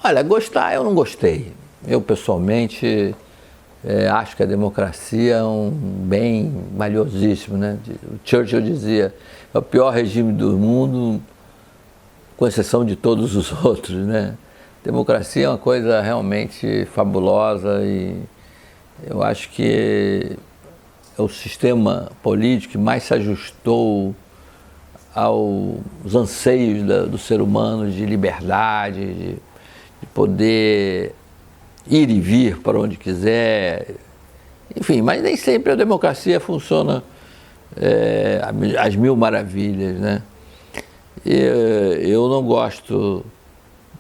Olha, gostar eu não gostei. Eu, pessoalmente, acho que a democracia é um bem valiosíssimo, né? O Churchill dizia, é o pior regime do mundo, com exceção de todos os outros, né? Democracia é uma coisa realmente fabulosa e eu acho que é o sistema político que mais se ajustou aos anseios do ser humano de liberdade, de poder ir e vir para onde quiser. Enfim, mas nem sempre a democracia funciona às mil maravilhas, né? Eu não gosto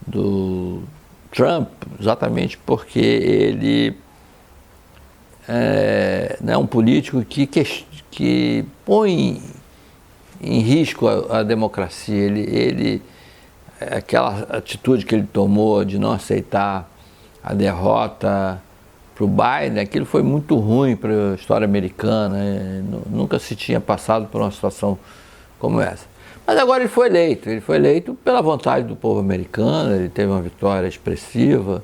do Trump exatamente porque ele não é um político que põe em risco a democracia. Aquela atitude que ele tomou de não aceitar a derrota para o Biden, aquilo foi muito ruim para a história americana, nunca se tinha passado por uma situação como essa. Mas agora ele foi eleito pela vontade do povo americano, ele teve uma vitória expressiva,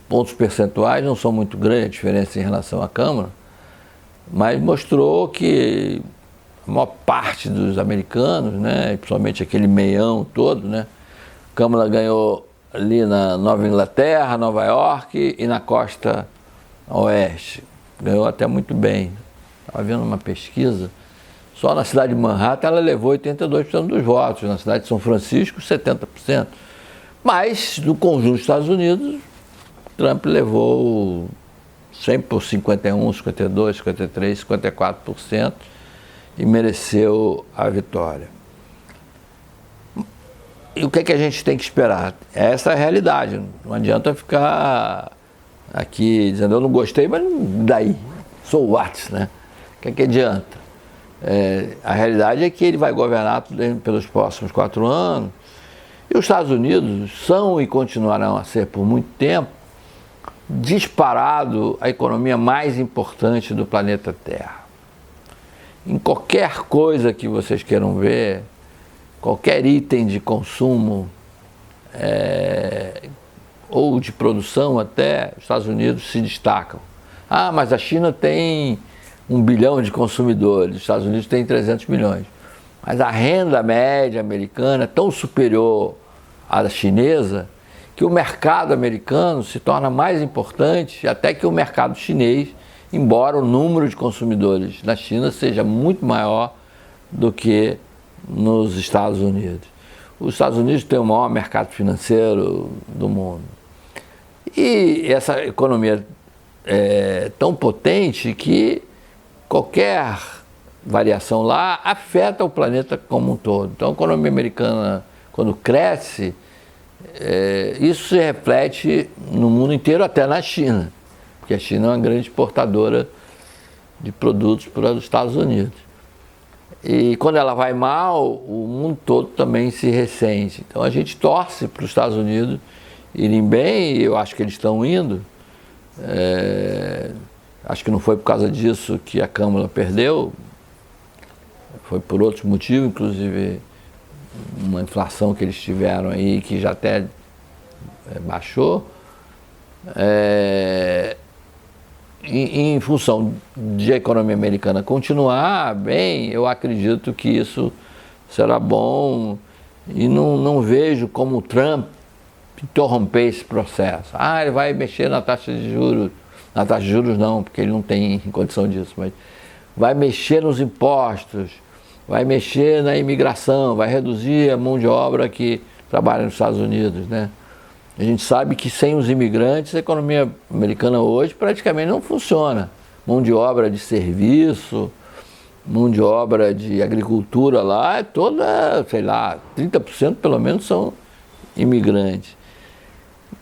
pontos percentuais não são muito grandes a diferença em relação à Câmara, mas mostrou que a maior parte dos americanos, né, principalmente aquele meião todo, né, a Câmara ganhou ali na Nova Inglaterra, Nova York e na costa oeste. Ganhou até muito bem. Estava vendo uma pesquisa, só na cidade de Manhattan ela levou 82% dos votos, na cidade de São Francisco 70%. Mas no conjunto dos Estados Unidos, Trump levou sempre por 51%, 52%, 53%, 54% e mereceu a vitória. E o que é que a gente tem que esperar? Essa é a realidade. Não adianta ficar aqui dizendo eu não gostei, mas daí, so what, né? O que é que adianta? A realidade é que ele vai governar pelos próximos 4 anos e os Estados Unidos são e continuarão a ser por muito tempo disparado a economia mais importante do planeta Terra. Em qualquer coisa que vocês queiram ver, qualquer item de consumo ou de produção até, os Estados Unidos se destacam. Ah, mas a China tem 1 bilhão de consumidores, os Estados Unidos tem 300 milhões. Mas a renda média americana é tão superior à chinesa que o mercado americano se torna mais importante até que o mercado chinês, embora o número de consumidores na China seja muito maior do que nos Estados Unidos. Os Estados Unidos têm o maior mercado financeiro do mundo. E essa economia é tão potente que qualquer variação lá afeta o planeta como um todo. Então a economia americana, quando cresce, isso se reflete no mundo inteiro, até na China, porque a China é uma grande exportadora de produtos para os Estados Unidos. E quando ela vai mal, o mundo todo também se ressente. Então a gente torce para os Estados Unidos irem bem, e eu acho que eles estão indo. Acho que não foi por causa disso que a Câmara perdeu, foi por outros motivos, inclusive uma inflação que eles tiveram aí que já até baixou. Em função de a economia americana continuar bem, eu acredito que isso será bom e não vejo como o Trump interromper esse processo. Ele vai mexer na taxa de juros. Na taxa de juros não, porque ele não tem condição disso, mas vai mexer nos impostos, vai mexer na imigração, vai reduzir a mão de obra que trabalha nos Estados Unidos, né? A gente sabe que sem os imigrantes a economia americana hoje praticamente não funciona. Mão de obra de serviço, mão de obra de agricultura lá é toda, sei lá, 30% pelo menos são imigrantes.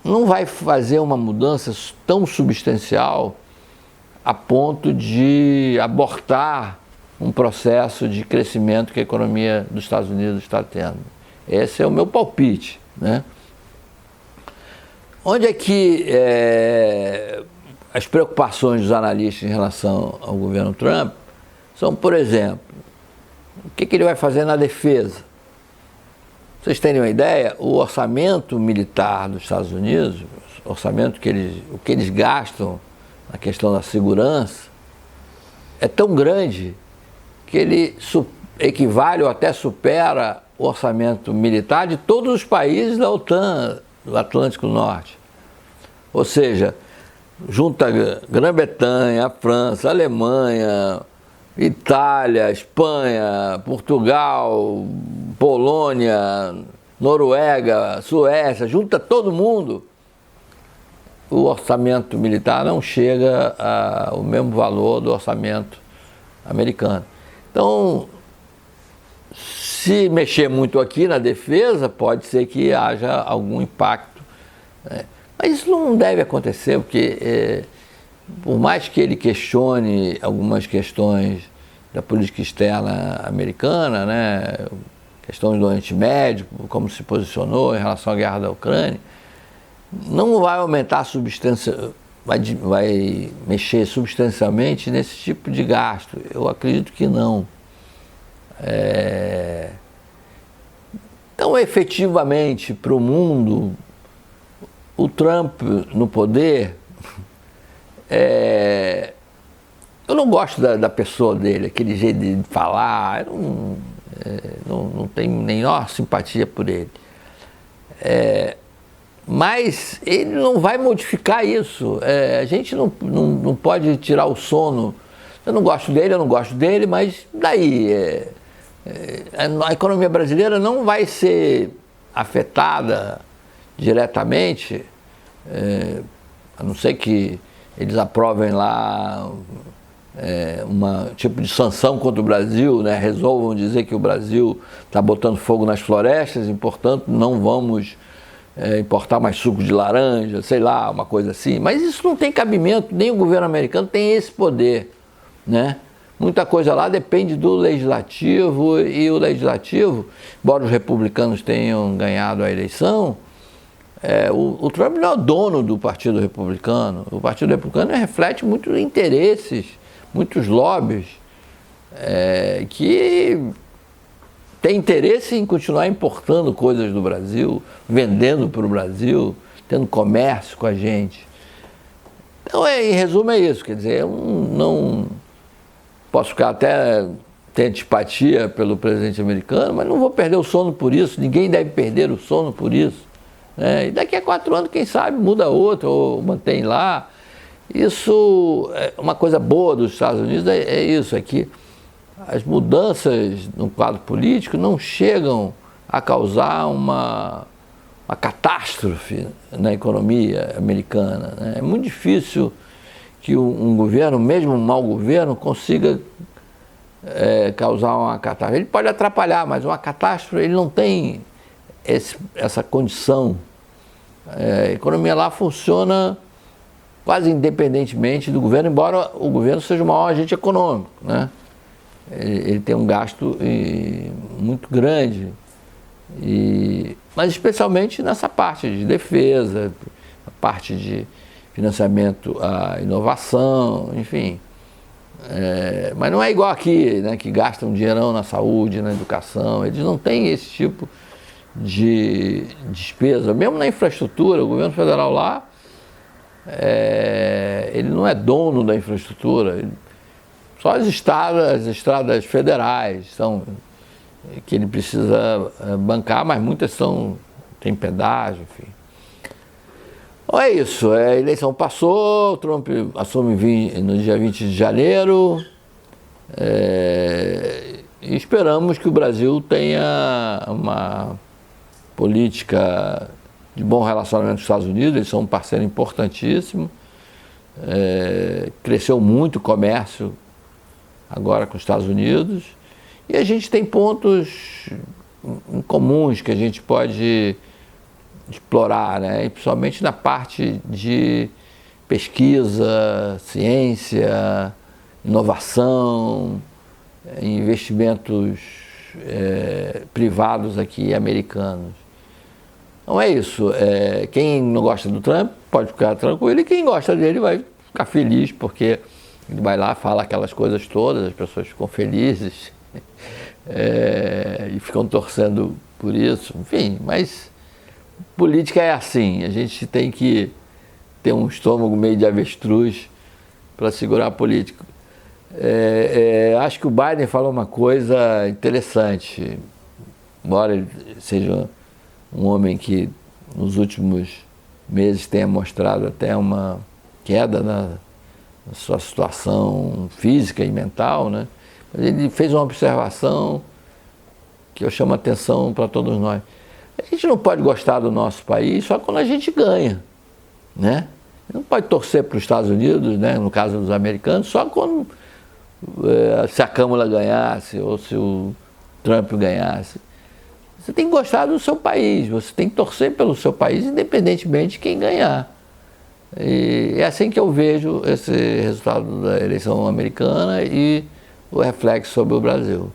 Não vai fazer uma mudança tão substancial a ponto de abortar um processo de crescimento que a economia dos Estados Unidos está tendo. Esse é o meu palpite, né? Onde é que as preocupações dos analistas em relação ao governo Trump são, por exemplo, o que ele vai fazer na defesa? vocês terem uma ideia, o orçamento militar dos Estados Unidos, o orçamento o que eles gastam na questão da segurança, é tão grande que ele equivale ou até supera o orçamento militar de todos os países da OTAN, do Atlântico Norte. Ou seja, junta Grã-Bretanha, França, Alemanha, Itália, Espanha, Portugal, Polônia, Noruega, Suécia, junta todo mundo, o orçamento militar não chega ao mesmo valor do orçamento americano. Então, se mexer muito aqui na defesa, pode ser que haja algum impacto, né? Mas isso não deve acontecer, porque por mais que ele questione algumas questões da política externa americana, né, questões do Oriente Médio, como se posicionou em relação à guerra da Ucrânia, não vai aumentar vai mexer substancialmente nesse tipo de gasto. Eu acredito que não. Então, efetivamente, para o mundo, o Trump no poder, eu não gosto da pessoa dele, aquele jeito de falar, eu não tenho nenhuma simpatia por ele. Mas ele não vai modificar isso. A gente não pode tirar o sono. Eu não gosto dele, mas daí a economia brasileira não vai ser afetada diretamente, a não ser que eles aprovem lá um tipo de sanção contra o Brasil, né? Resolvam dizer que o Brasil está botando fogo nas florestas e, portanto, não vamos importar mais suco de laranja, sei lá, uma coisa assim. Mas isso não tem cabimento, nem o governo americano tem esse poder, né? Muita coisa lá depende do legislativo, e o legislativo, embora os republicanos tenham ganhado a eleição, o Trump não é o dono do Partido Republicano. O Partido Republicano reflete muitos interesses, muitos lobbies, que tem interesse em continuar importando coisas do Brasil, vendendo para o Brasil, tendo comércio com a gente. Então, em resumo, é isso. Quer dizer, eu não posso ficar até ter antipatia pelo presidente americano, mas não vou perder o sono por isso. Ninguém deve perder o sono por isso. E daqui a 4 anos, quem sabe, muda outro ou mantém lá. Isso é uma coisa boa dos Estados Unidos, é isso, é que as mudanças no quadro político não chegam a causar uma catástrofe na economia americana, né? É muito difícil que um governo, mesmo um mau governo, consiga causar uma catástrofe. Ele pode atrapalhar, mas uma catástrofe ele não tem essa condição. A economia lá funciona quase independentemente do governo, embora o governo seja o maior agente econômico, né? Ele tem um gasto muito grande, mas especialmente nessa parte de defesa, a parte de financiamento à inovação, enfim. Mas não é igual aqui, né, que gastam dinheirão na saúde, na educação. Eles não têm esse tipo de despesa. Mesmo na infraestrutura, o governo federal lá, ele não é dono da infraestrutura. Só as estradas federais que ele precisa bancar, mas muitas tem pedágio, enfim. Então é isso, a eleição passou, o Trump assume no dia 20 de janeiro, e esperamos que o Brasil tenha uma política de bom relacionamento com os Estados Unidos. Eles são um parceiro importantíssimo, cresceu muito o comércio agora com os Estados Unidos, e a gente tem pontos comuns que a gente pode explorar, né? E principalmente na parte de pesquisa, ciência, inovação, investimentos privados aqui americanos. Então é isso. Quem não gosta do Trump pode ficar tranquilo, e quem gosta dele vai ficar feliz, porque ele vai lá, fala aquelas coisas todas, as pessoas ficam felizes e ficam torcendo por isso, enfim, mas política é assim, a gente tem que ter um estômago meio de avestruz para segurar a política. Acho que o Biden falou uma coisa interessante, embora ele seja um homem que nos últimos meses tenha mostrado até uma queda na sua situação física e mental, né? Mas ele fez uma observação que eu chamo a atenção para todos nós. A gente não pode gostar do nosso país só quando a gente ganha, né? Não pode torcer para os Estados Unidos, né, no caso dos americanos, só quando se a Câmara ganhasse ou se o Trump ganhasse. Você tem que gostar do seu país, você tem que torcer pelo seu país, independentemente de quem ganhar. E é assim que eu vejo esse resultado da eleição americana e o reflexo sobre o Brasil.